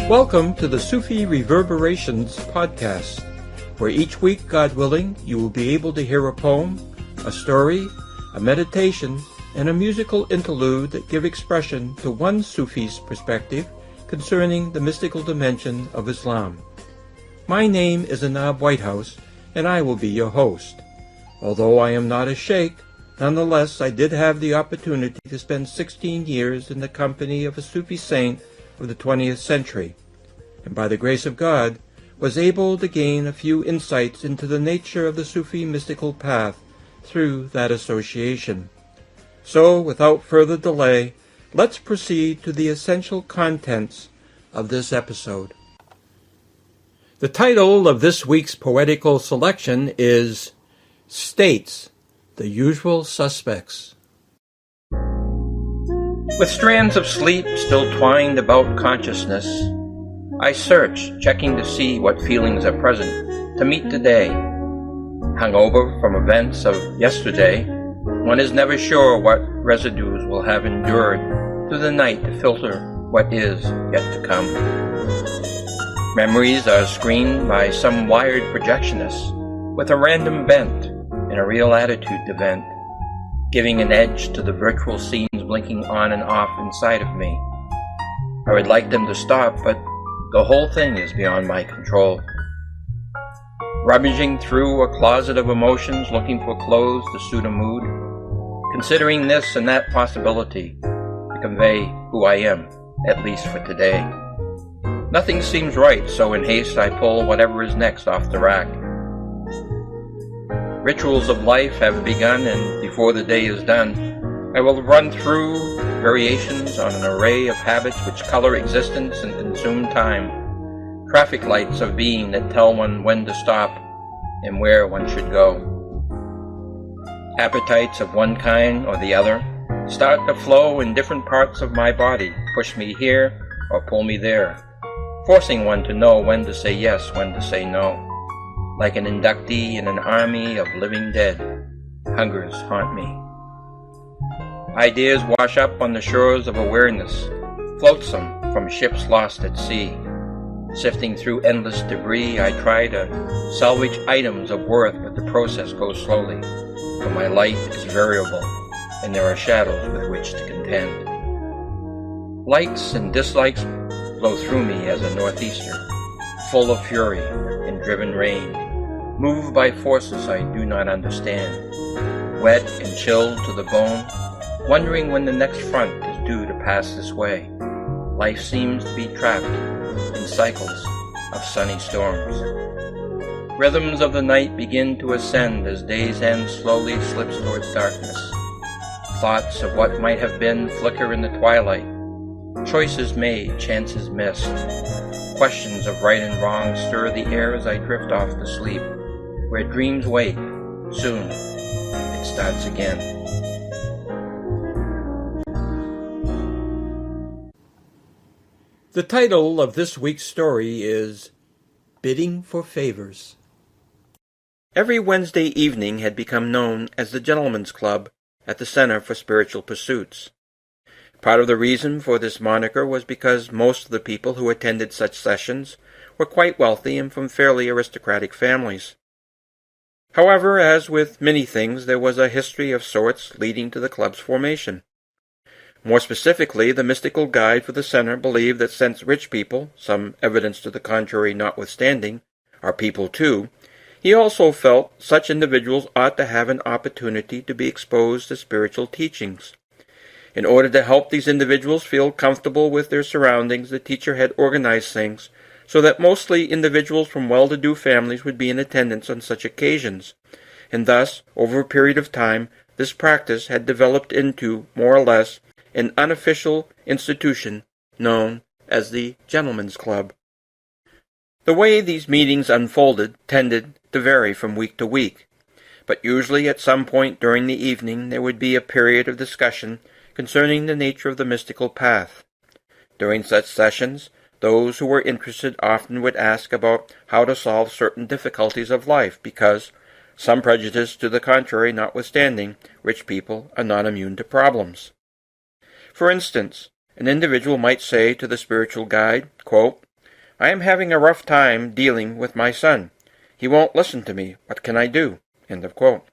Welcome to the Sufi Reverberations podcast, where each week, God willing, you will be able to hear a poem, a story, a meditation, and a musical interlude that give expression to one Sufi's perspective concerning the mystical dimension of Islam. My name is Anab Whitehouse, and I will be your host. Although I am not a sheikh, nonetheless I did have the opportunity to spend 16 years in the company of a Sufi saint of the 20th century, and by the grace of God was able to gain a few insights into the nature of the Sufi mystical path through that association. So, without further delay, let's proceed to the essential contents of this episode. The title of this week's poetical selection is States, the Usual Suspects. With strands of sleep still twined about consciousness, I search, checking to see what feelings are present to meet today. Hungover from events of yesterday, one is never sure what residues will have endured through the night to filter what is yet to come. Memories are screened by some wired projectionist with a random bent and a real attitude to vent, giving an edge to the virtual scenes blinking on and off inside of me. I would like them to stop, but the whole thing is beyond my control. Rummaging through a closet of emotions, looking for clothes to suit a mood, considering this and that possibility to convey who I am, at least for today. Nothing seems right, so in haste I pull whatever is next off the rack. Rituals of life have begun, and before the day is done, I will run through variations on an array of habits which color existence and consume time, traffic lights of being that tell one when to stop and where one should go. Appetites of one kind or the other start to flow in different parts of my body, push me here or pull me there, forcing one to know when to say yes, when to say no. Like an inductee in an army of living dead, hungers haunt me. Ideas wash up on the shores of awareness, flotsam from ships lost at sea. Sifting through endless debris, I try to salvage items of worth, but the process goes slowly, for my light is variable, and there are shadows with which to contend. Likes and dislikes blow through me as a northeaster, full of fury and driven rain, moved by forces I do not understand, wet and chilled to the bone, wondering when the next front is due to pass this way. Life seems to be trapped in cycles of sunny storms. Rhythms of the night begin to ascend as day's end slowly slips towards darkness. Thoughts of what might have been flicker in the twilight. Choices made, chances missed. Questions of right and wrong stir the air as I drift off to sleep. Where dreams wake, soon it starts again. The title of this week's story is Bidding for Favors. Every Wednesday evening had become known as the Gentlemen's Club at the Center for Spiritual Pursuits. Part of the reason for this moniker was because most of the people who attended such sessions were quite wealthy and from fairly aristocratic families. However, as with many things, there was a history of sorts leading to the club's formation. More specifically, the mystical guide for the center believed that since rich people, some evidence to the contrary notwithstanding, are people too, he also felt such individuals ought to have an opportunity to be exposed to spiritual teachings. In order to help these individuals feel comfortable with their surroundings, the teacher had organized things so that mostly individuals from well-to-do families would be in attendance on such occasions, and thus, over a period of time, this practice had developed into, more or less, an unofficial institution known as the Gentlemen's Club. The way these meetings unfolded tended to vary from week to week, but usually at some point during the evening there would be a period of discussion concerning the nature of the mystical path. During such sessions, those who were interested often would ask about how to solve certain difficulties of life because, some prejudice to the contrary notwithstanding, rich people are not immune to problems. For instance, an individual might say to the spiritual guide, quote, I am having a rough time dealing with my son. He won't listen to me. What can I do?" End of quote.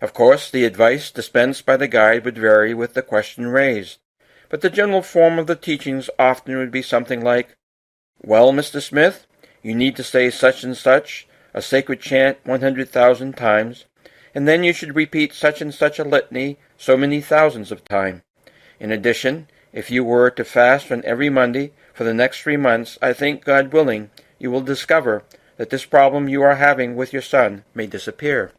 Of course, the advice dispensed by the guide would vary with the question raised, but the general form of the teachings often would be something like, "Well, Mr. Smith, you need to say such and such, a sacred chant 100,000 times, and then you should repeat such and such a litany so many thousands of times. In addition, if you were to fast on every Monday for the next 3 months, I think, God willing, you will discover that this problem you are having with your son may disappear."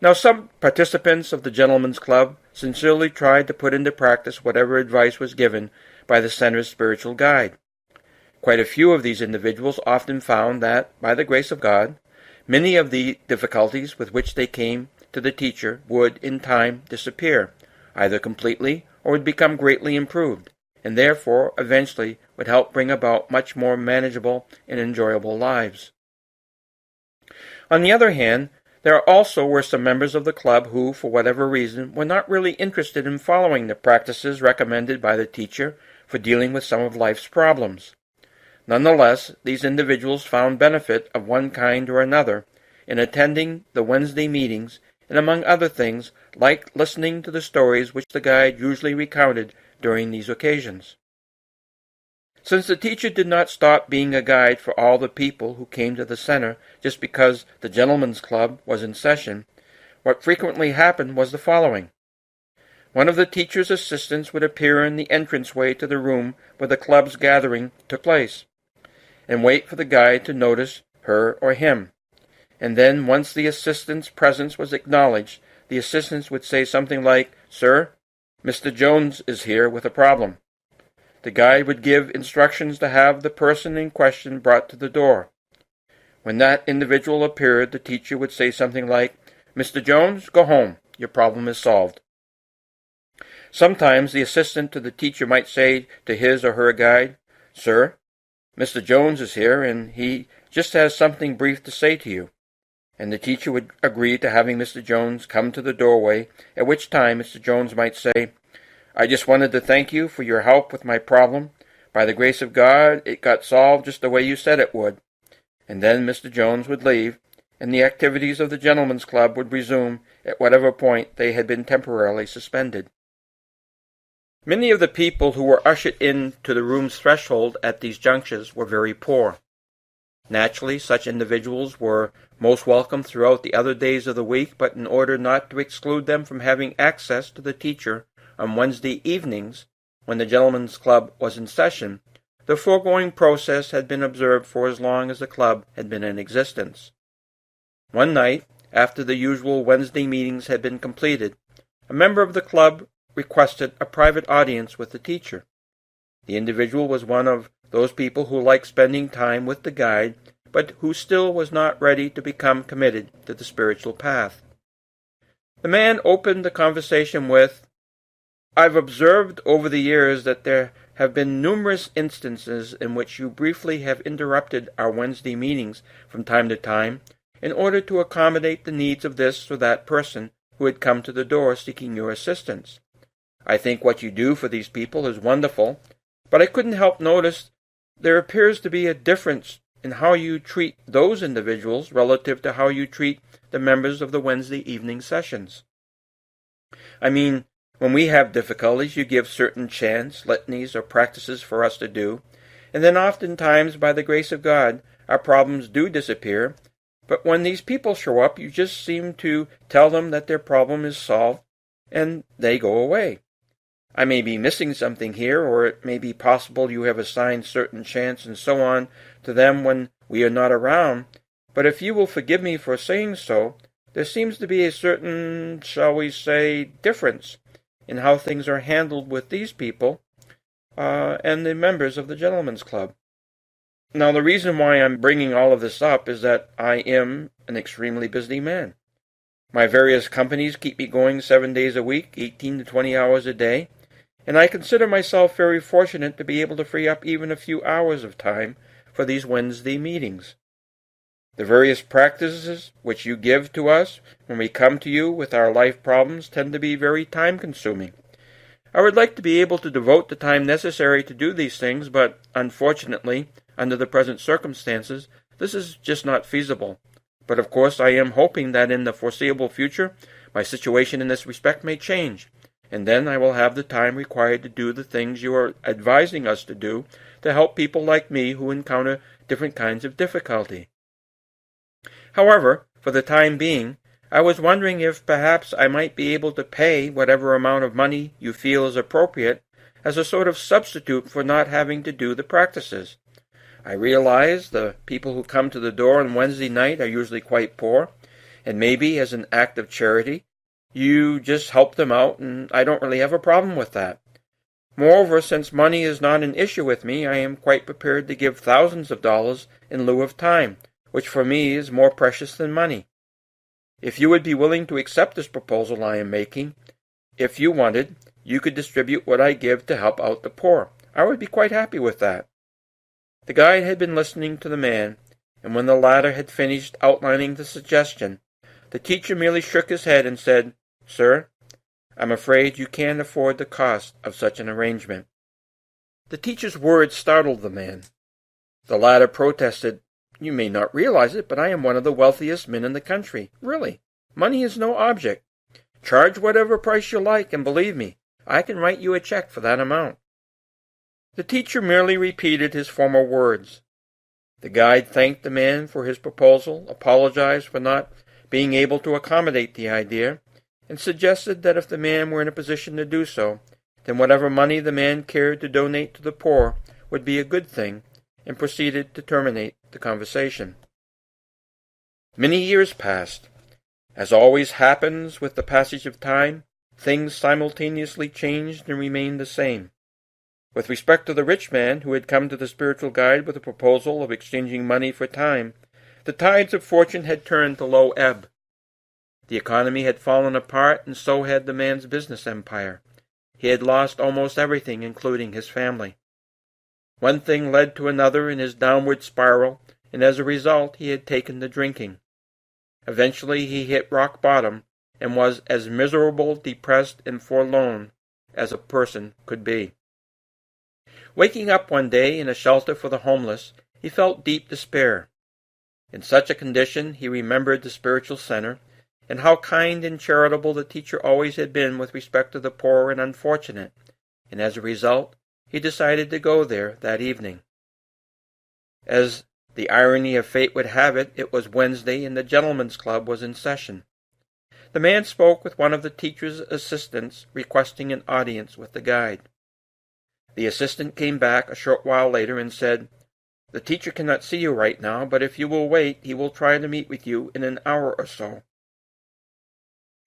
Now, some participants of the Gentlemen's Club sincerely tried to put into practice whatever advice was given by the center's spiritual guide. Quite a few of these individuals often found that, by the grace of God, many of the difficulties with which they came to the teacher would, in time, disappear, either completely or would become greatly improved, and therefore eventually would help bring about much more manageable and enjoyable lives. On the other hand, there also were some members of the club who, for whatever reason, were not really interested in following the practices recommended by the teacher for dealing with some of life's problems. Nonetheless, these individuals found benefit of one kind or another in attending the Wednesday meetings, and among other things, liked listening to the stories which the guide usually recounted during these occasions. Since the teacher did not stop being a guide for all the people who came to the center just because the Gentlemen's Club was in session, what frequently happened was the following. One of the teacher's assistants would appear in the entranceway to the room where the club's gathering took place, and wait for the guide to notice her or him. And then, once the assistant's presence was acknowledged, the assistant would say something like, "Sir, Mr. Jones is here with a problem." The guide would give instructions to have the person in question brought to the door. When that individual appeared, the teacher would say something like, "Mr. Jones, go home. Your problem is solved." Sometimes the assistant to the teacher might say to his or her guide, "Sir, Mr. Jones is here, and he just has something brief to say to you." And the teacher would agree to having Mr. Jones come to the doorway, at which time Mr. Jones might say, "I just wanted to thank you for your help with my problem. By the grace of God, it got solved just the way you said it would." And then Mr. Jones would leave, and the activities of the Gentlemen's Club would resume at whatever point they had been temporarily suspended. Many of the people who were ushered in to the room's threshold at these junctures were very poor. Naturally, such individuals were most welcome throughout the other days of the week, but in order not to exclude them from having access to the teacher on Wednesday evenings, when the Gentlemen's Club was in session, the foregoing process had been observed for as long as the club had been in existence. One night, after the usual Wednesday meetings had been completed, a member of the club requested a private audience with the teacher. The individual was one of those people who like spending time with the guide, but who still was not ready to become committed to the spiritual path. The man opened the conversation with, "I've observed over the years that there have been numerous instances in which you briefly have interrupted our Wednesday meetings from time to time in order to accommodate the needs of this or that person who had come to the door seeking your assistance. I think what you do for these people is wonderful, but I couldn't help notice there appears to be a difference in how you treat those individuals relative to how you treat the members of the Wednesday evening sessions. I mean, when we have difficulties, you give certain chants, litanies, or practices for us to do, and then oftentimes, by the grace of God, our problems do disappear. But when these people show up, you just seem to tell them that their problem is solved, and they go away. I may be missing something here, or it may be possible you have assigned certain chants and so on to them when we are not around, but if you will forgive me for saying so, there seems to be a certain, shall we say, difference in how things are handled with these people and the members of the Gentlemen's Club." Now, the reason why I'm bringing all of this up is that I am an extremely busy man. My various companies keep me going 7 days a week, 18 to 20 hours a day, and I consider myself very fortunate to be able to free up even a few hours of time for these Wednesday meetings. The various practices which you give to us when we come to you with our life problems tend to be very time-consuming. I would like to be able to devote the time necessary to do these things, but unfortunately, under the present circumstances, this is just not feasible. But of course I am hoping that in the foreseeable future my situation in this respect may change, and then I will have the time required to do the things you are advising us to do to help people like me who encounter different kinds of difficulty. However, for the time being, I was wondering if perhaps I might be able to pay whatever amount of money you feel is appropriate as a sort of substitute for not having to do the practices. I realize the people who come to the door on Wednesday night are usually quite poor, and maybe as an act of charity, you just help them out, and I don't really have a problem with that. Moreover, since money is not an issue with me, I am quite prepared to give thousands of dollars in lieu of time, which for me is more precious than money. If you would be willing to accept this proposal I am making, if you wanted, you could distribute what I give to help out the poor. I would be quite happy with that. The guide had been listening to the man, and when the latter had finished outlining the suggestion, the teacher merely shook his head and said, "Sir, I'm afraid you can't afford the cost of such an arrangement." The teacher's words startled the man. The latter protested, "You may not realize it, but I am one of the wealthiest men in the country. Really, money is no object. Charge whatever price you like, and believe me, I can write you a check for that amount." The teacher merely repeated his former words. The guide thanked the man for his proposal, apologized for not being able to accommodate the idea, and suggested that if the man were in a position to do so, then whatever money the man cared to donate to the poor would be a good thing, and proceeded to terminate the conversation. Many years passed. As always happens with the passage of time, things simultaneously changed and remained the same. With respect to the rich man who had come to the spiritual guide with a proposal of exchanging money for time, the tides of fortune had turned to low ebb. The economy had fallen apart, and so had the man's business empire. He had lost almost everything, including his family. One thing led to another in his downward spiral, and as a result he had taken to drinking. Eventually he hit rock bottom, and was as miserable, depressed, and forlorn as a person could be. Waking up one day in a shelter for the homeless, he felt deep despair. In such a condition he remembered the spiritual center, and how kind and charitable the teacher always had been with respect to the poor and unfortunate, and as a result he decided to go there that evening. As the irony of fate would have it, it was Wednesday, and the gentlemen's club was in session. The man spoke with one of the teacher's assistants, requesting an audience with the guide. The assistant came back a short while later and said, "The teacher cannot see you right now, but if you will wait, he will try to meet with you in an hour or so."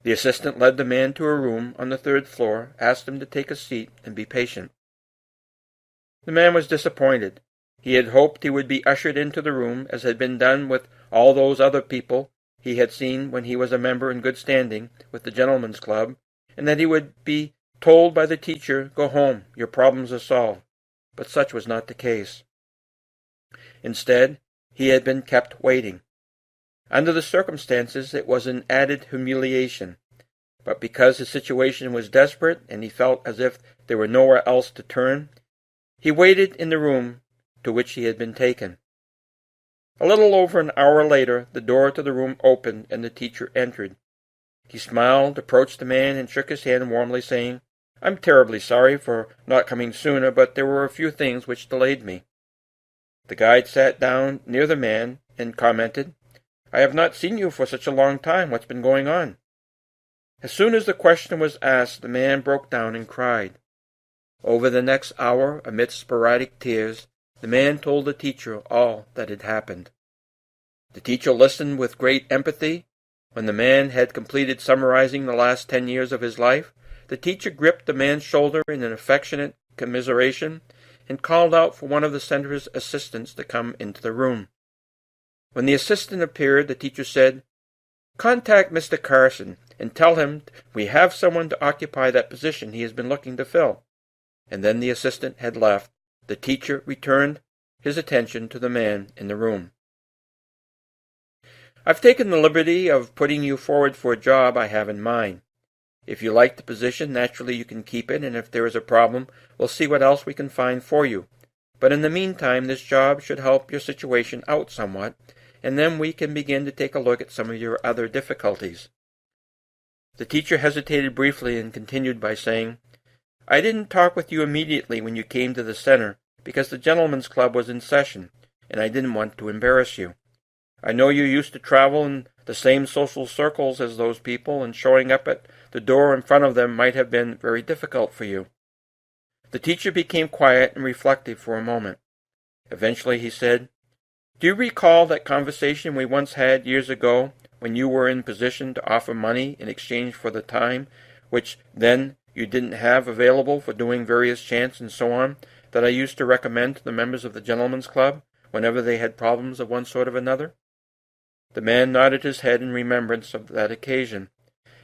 The assistant led the man to a room on the 3rd floor, asked him to take a seat and be patient. The man was disappointed. He had hoped he would be ushered into the room, as had been done with all those other people he had seen when he was a member in good standing with the gentlemen's club, and that he would be told by the teacher, "Go home, your problems are solved." But such was not the case. Instead, he had been kept waiting. Under the circumstances, it was an added humiliation. But because his situation was desperate, and he felt as if there were nowhere else to turn, he waited in the room to which he had been taken. A little over an hour later, the door to the room opened, and the teacher entered. He smiled, approached the man, and shook his hand warmly, saying, "I'm terribly sorry for not coming sooner, but there were a few things which delayed me." The guide sat down near the man and commented, "I have not seen you for such a long time. What's been going on?" As soon as the question was asked, the man broke down and cried. Over the next hour, amidst sporadic tears, the man told the teacher all that had happened. The teacher listened with great empathy. When the man had completed summarizing the last 10 years of his life, the teacher gripped the man's shoulder in an affectionate commiseration and called out for one of the center's assistants to come into the room. When the assistant appeared, the teacher said, "Contact Mr. Carson and tell him we have someone to occupy that position he has been looking to fill." And then the assistant had left. The teacher returned his attention to the man in the room. "I've taken the liberty of putting you forward for a job I have in mind. If you like the position, naturally you can keep it, and if there is a problem, we'll see what else we can find for you. But in the meantime, this job should help your situation out somewhat, and then we can begin to take a look at some of your other difficulties." The teacher hesitated briefly and continued by saying, "I didn't talk with you immediately when you came to the center, because the gentlemen's club was in session, and I didn't want to embarrass you. I know you used to travel in the same social circles as those people, and showing up at the door in front of them might have been very difficult for you." The teacher became quiet and reflective for a moment. Eventually he said, "Do you recall that conversation we once had years ago when you were in position to offer money in exchange for the time, which then you didn't have available for doing various chants and so on, that I used to recommend to the members of the Gentlemen's Club whenever they had problems of one sort or another?" The man nodded his head in remembrance of that occasion,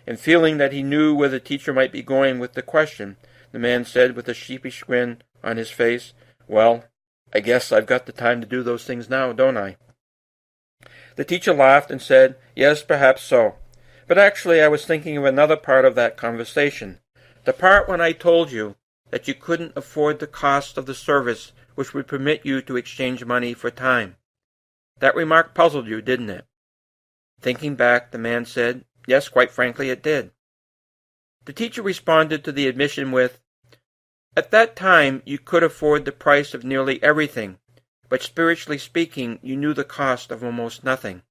and feeling that he knew where the teacher might be going with the question, the man said with a sheepish grin on his face, "Well, I guess I've got the time to do those things now, don't I?" The teacher laughed and said, "Yes, perhaps so. But actually I was thinking of another part of that conversation, the part when I told you that you couldn't afford the cost of the service which would permit you to exchange money for time. That remark puzzled you, didn't it?" Thinking back, the man said, "Yes, quite frankly it did." The teacher responded to the admission with, "At that time you could afford the price of nearly everything, but spiritually speaking you knew the cost of almost nothing.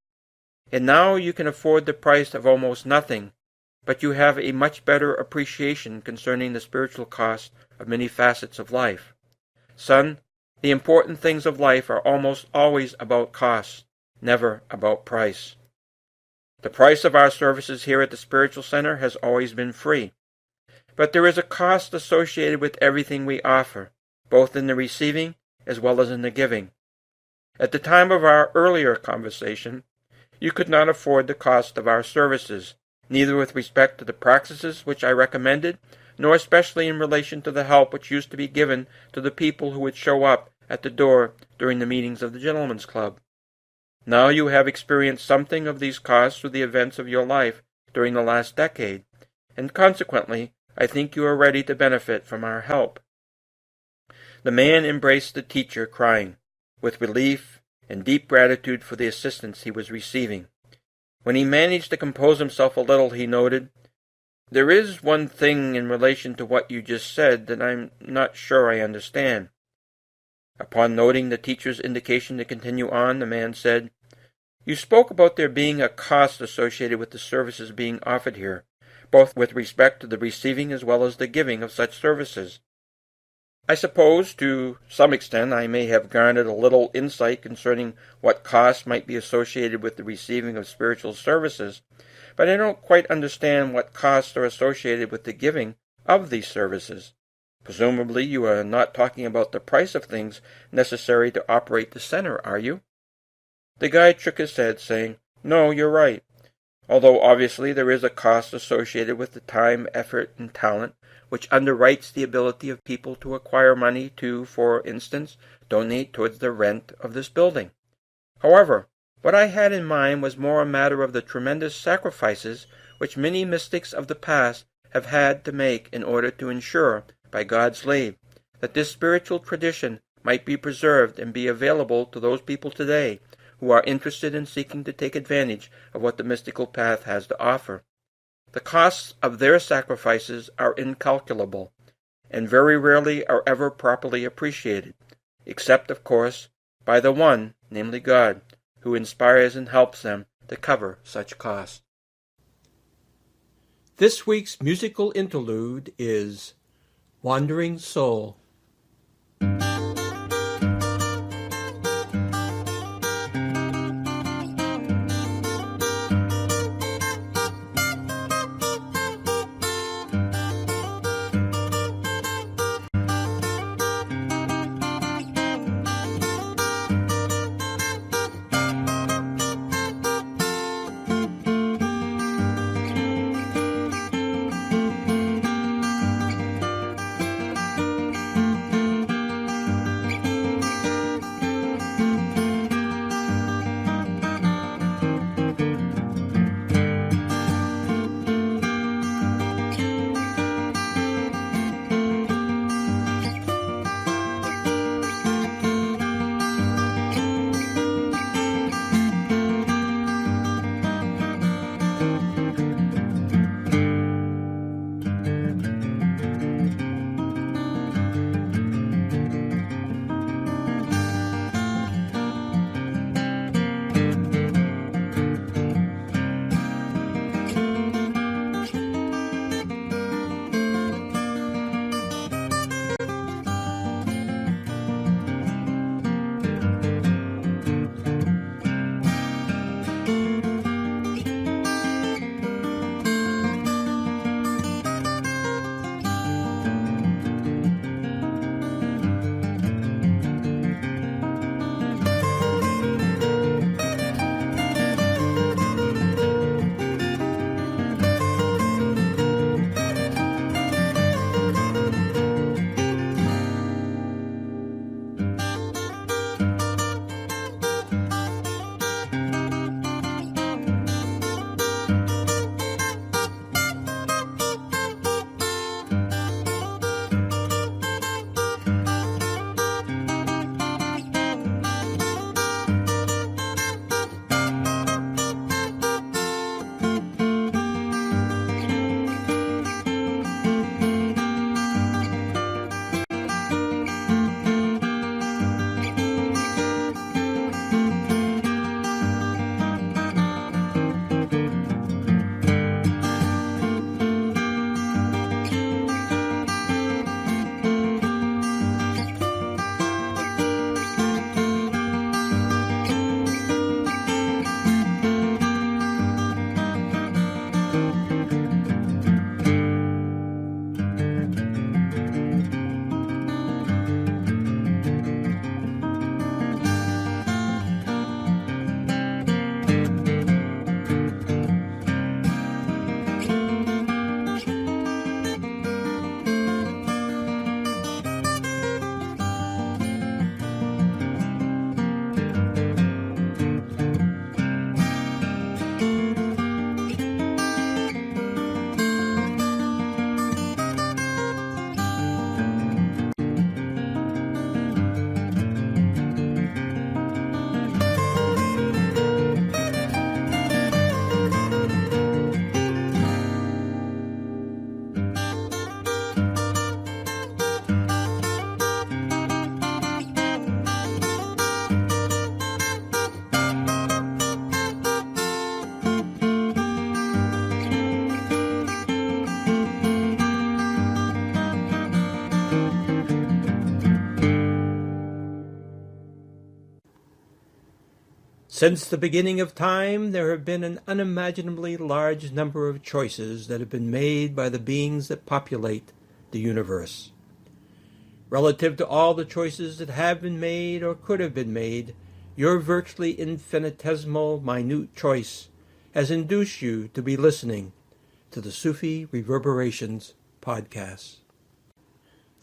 And now you can afford the price of almost nothing, but you have a much better appreciation concerning the spiritual cost of many facets of life. Son, the important things of life are almost always about cost, never about price. The price of our services here at the Spiritual Center has always been free. But there is a cost associated with everything we offer, both in the receiving as well as in the giving. At the time of our earlier conversation, you could not afford the cost of our services, neither with respect to the practices which I recommended, nor especially in relation to the help which used to be given to the people who would show up at the door during the meetings of the Gentlemen's Club. Now you have experienced something of these costs through the events of your life during the last decade, and consequently I think you are ready to benefit from our help." The man embraced the teacher, crying, with relief and deep gratitude for the assistance he was receiving. When he managed to compose himself a little, he noted, "There is one thing in relation to what you just said that I'm not sure I understand." Upon noting the teacher's indication to continue on, the man said, "You spoke about there being a cost associated with the services being offered here, both with respect to the receiving as well as the giving of such services. I suppose, to some extent, I may have garnered a little insight concerning what costs might be associated with the receiving of spiritual services, but I don't quite understand what costs are associated with the giving of these services. Presumably you are not talking about the price of things necessary to operate the center, are you?" The guide shook his head, saying, "No, you're right. Although obviously there is a cost associated with the time, effort, and talent which underwrites the ability of people to acquire money to, for instance, donate towards the rent of this building. However, what I had in mind was more a matter of the tremendous sacrifices which many mystics of the past have had to make in order to ensure, by God's leave, that this spiritual tradition might be preserved and be available to those people today who are interested in seeking to take advantage of what the mystical path has to offer. The costs of their sacrifices are incalculable, and very rarely are ever properly appreciated, except, of course, by the one, namely God, who inspires and helps them to cover such costs." This week's musical interlude is "Wandering Soul." Since the beginning of time, there have been an unimaginably large number of choices that have been made by the beings that populate the universe. Relative to all the choices that have been made or could have been made, your virtually infinitesimal, minute choice has induced you to be listening to the Sufi Reverberations podcast.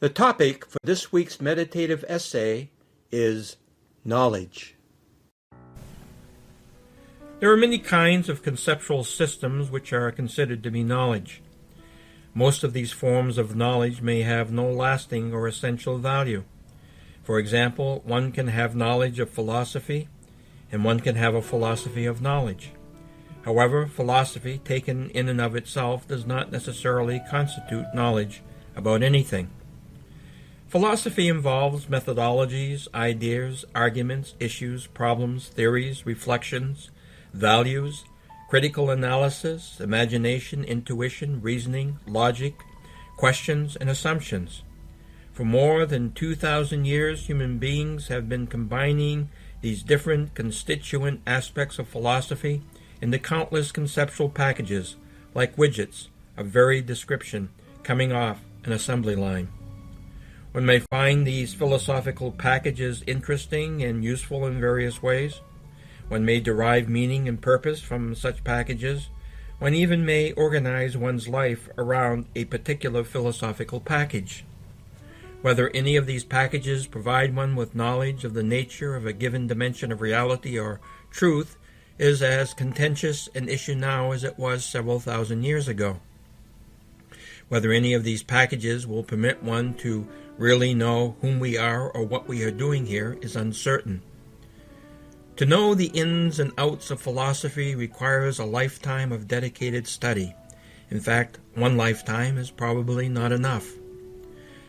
The topic for this week's meditative essay is knowledge. There are many kinds of conceptual systems which are considered to be knowledge. Most of these forms of knowledge may have no lasting or essential value. For example, one can have knowledge of philosophy, and one can have a philosophy of knowledge. However, philosophy, taken in and of itself, does not necessarily constitute knowledge about anything. Philosophy involves methodologies, ideas, arguments, issues, problems, theories, reflections, values, critical analysis, imagination, intuition, reasoning, logic, questions, and assumptions. For more than 2,000 years, human beings have been combining these different constituent aspects of philosophy into countless conceptual packages, like widgets of varied description coming off an assembly line. One may find these philosophical packages interesting and useful in various ways. One may derive meaning and purpose from such packages. One even may organize one's life around a particular philosophical package. Whether any of these packages provide one with knowledge of the nature of a given dimension of reality or truth is as contentious an issue now as it was several thousand years ago. Whether any of these packages will permit one to really know whom we are or what we are doing here is uncertain. To know the ins and outs of philosophy requires a lifetime of dedicated study. In fact, one lifetime is probably not enough.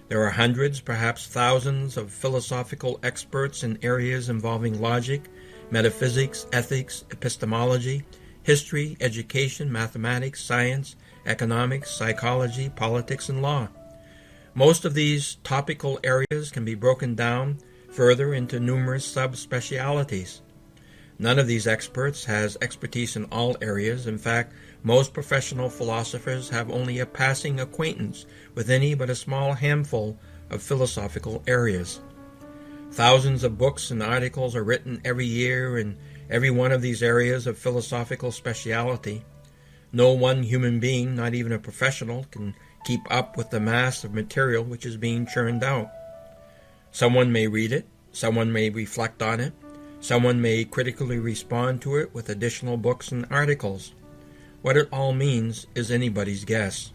There are hundreds, perhaps thousands, of philosophical experts in areas involving logic, metaphysics, ethics, epistemology, history, education, mathematics, science, economics, psychology, politics, and law. Most of these topical areas can be broken down further into numerous subspecialities. None of these experts has expertise in all areas. In fact, most professional philosophers have only a passing acquaintance with any but a small handful of philosophical areas. Thousands of books and articles are written every year in every one of these areas of philosophical speciality. No one human being, not even a professional, can keep up with the mass of material which is being churned out. Someone may read it, someone may reflect on it, someone may critically respond to it with additional books and articles. What it all means is anybody's guess.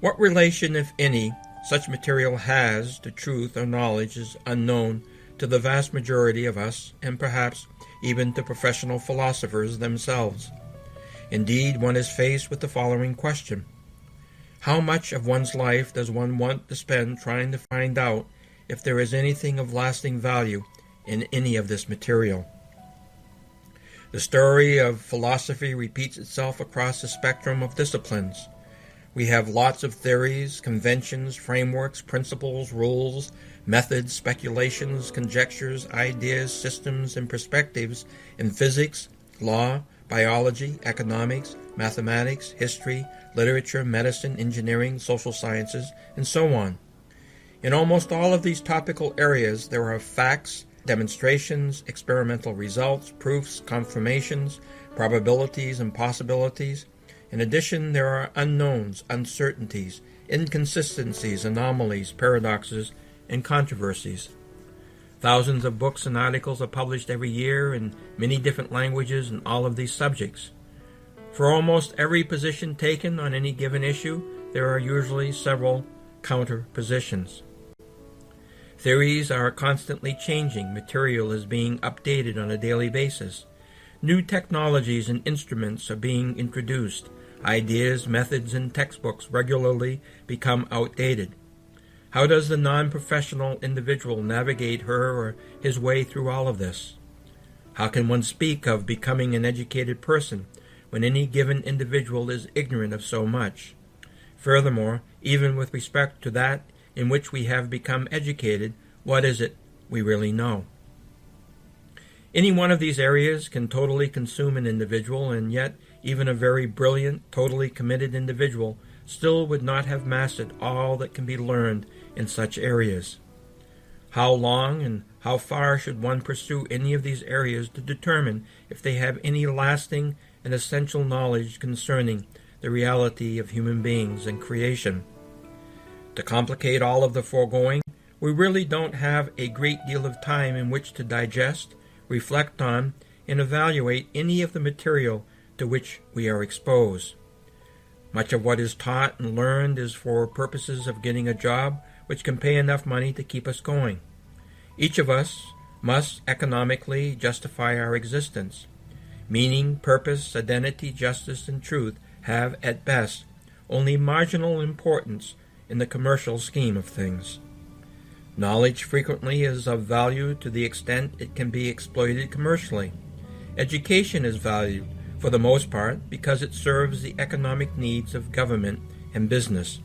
What relation, if any, such material has to truth or knowledge is unknown to the vast majority of us, and perhaps even to professional philosophers themselves. Indeed, one is faced with the following question: how much of one's life does one want to spend trying to find out if there is anything of lasting value in any of this material? The story of philosophy repeats itself across the spectrum of disciplines. We have lots of theories, conventions, frameworks, principles, rules, methods, speculations, conjectures, ideas, systems, and perspectives in physics, law, biology, economics, mathematics, history, literature, medicine, engineering, social sciences, and so on. In almost all of these topical areas, there are facts, demonstrations, experimental results, proofs, confirmations, probabilities, and possibilities. In addition, there are unknowns, uncertainties, inconsistencies, anomalies, paradoxes, and controversies. Thousands of books and articles are published every year in many different languages in all of these subjects. For almost every position taken on any given issue, there are usually several counter positions. Theories are constantly changing. Material is being updated on a daily basis. New technologies and instruments are being introduced. Ideas, methods, and textbooks regularly become outdated. How does the non-professional individual navigate her or his way through all of this? How can one speak of becoming an educated person when any given individual is ignorant of so much? Furthermore, even with respect to that in which we have become educated, what is it we really know? Any one of these areas can totally consume an individual, and yet even a very brilliant, totally committed individual still would not have mastered all that can be learned in such areas. How long and how far should one pursue any of these areas to determine if they have any lasting and essential knowledge concerning the reality of human beings and creation? To complicate all of the foregoing, we really don't have a great deal of time in which to digest, reflect on, and evaluate any of the material to which we are exposed. Much of what is taught and learned is for purposes of getting a job which can pay enough money to keep us going. Each of us must economically justify our existence. Meaning, purpose, identity, justice, and truth have, at best, only marginal importance in the commercial scheme of things. Knowledge frequently is of value to the extent it can be exploited commercially. Education is valued, for the most part, because it serves the economic needs of government and business.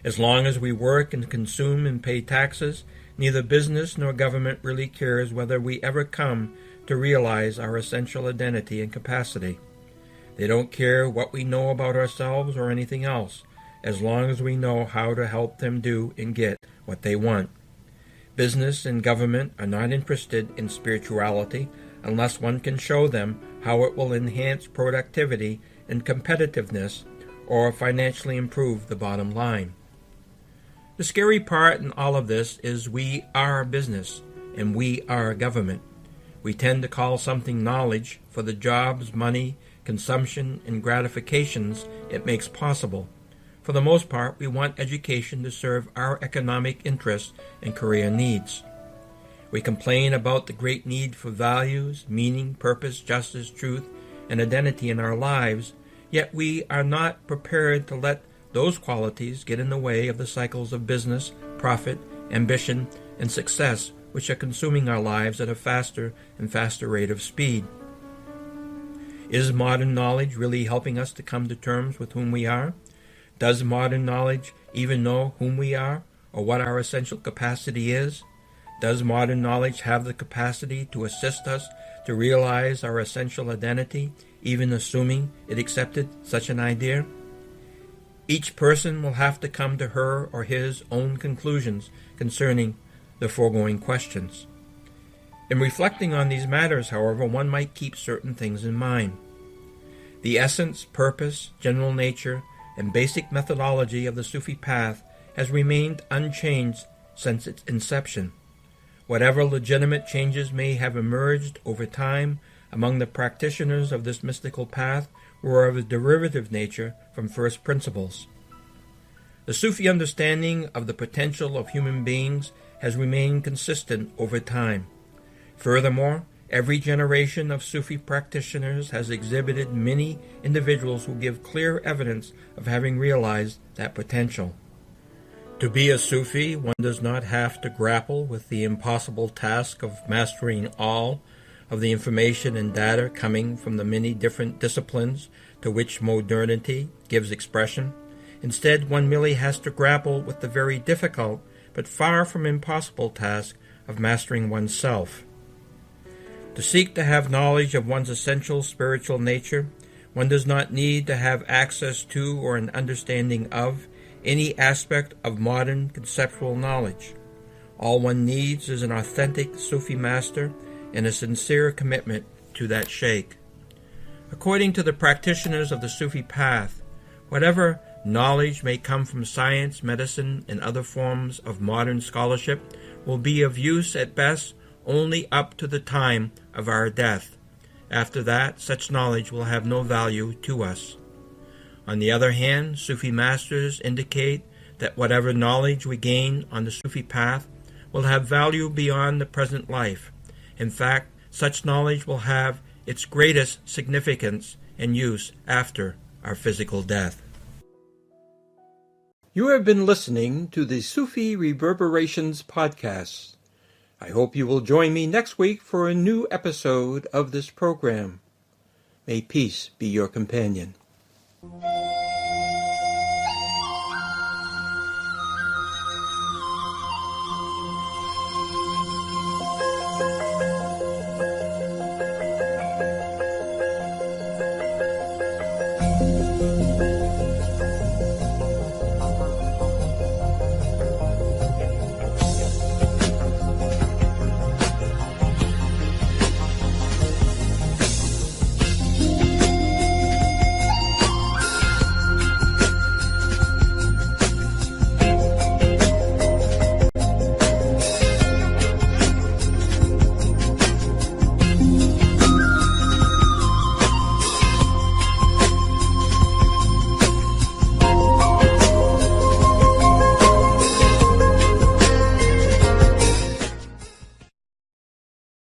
As long as we work and consume and pay taxes, neither business nor government really cares whether we ever come to realize our essential identity and capacity. They don't care what we know about ourselves or anything else, as long as we know how to help them do and get what they want. Business and government are not interested in spirituality unless one can show them how it will enhance productivity and competitiveness or financially improve the bottom line. The scary part in all of this is we are business and we are government. We tend to call something knowledge for the jobs, money, consumption, and gratifications it makes possible. For the most part, we want education to serve our economic interests and career needs. We complain about the great need for values, meaning, purpose, justice, truth, and identity in our lives, yet we are not prepared to let those qualities get in the way of the cycles of business, profit, ambition, and success which are consuming our lives at a faster and faster rate of speed. Is modern knowledge really helping us to come to terms with whom we are? Does modern knowledge even know whom we are or what our essential capacity is? Does modern knowledge have the capacity to assist us to realize our essential identity, even assuming it accepted such an idea? Each person will have to come to her or his own conclusions concerning the foregoing questions. In reflecting on these matters, however, one might keep certain things in mind. The essence, purpose, general nature, and basic methodology of the Sufi path has remained unchanged since its inception. Whatever legitimate changes may have emerged over time among the practitioners of this mystical path were of a derivative nature from first principles. The Sufi understanding of the potential of human beings has remained consistent over time. Furthermore, every generation of Sufi practitioners has exhibited many individuals who give clear evidence of having realized that potential. To be a Sufi, one does not have to grapple with the impossible task of mastering all of the information and data coming from the many different disciplines to which modernity gives expression. Instead, one merely has to grapple with the very difficult but far from impossible task of mastering oneself. To seek to have knowledge of one's essential spiritual nature, one does not need to have access to or an understanding of any aspect of modern conceptual knowledge. All one needs is an authentic Sufi master and a sincere commitment to that sheikh. According to the practitioners of the Sufi path, whatever knowledge may come from science, medicine, and other forms of modern scholarship will be of use at best only up to the time of our death. After that, such knowledge will have no value to us. On the other hand, Sufi masters indicate that whatever knowledge we gain on the Sufi path will have value beyond the present life. In fact, such knowledge will have its greatest significance and use after our physical death. You have been listening to the Sufi Reverberations podcast. I hope you will join me next week for a new episode of this program. May peace be your companion.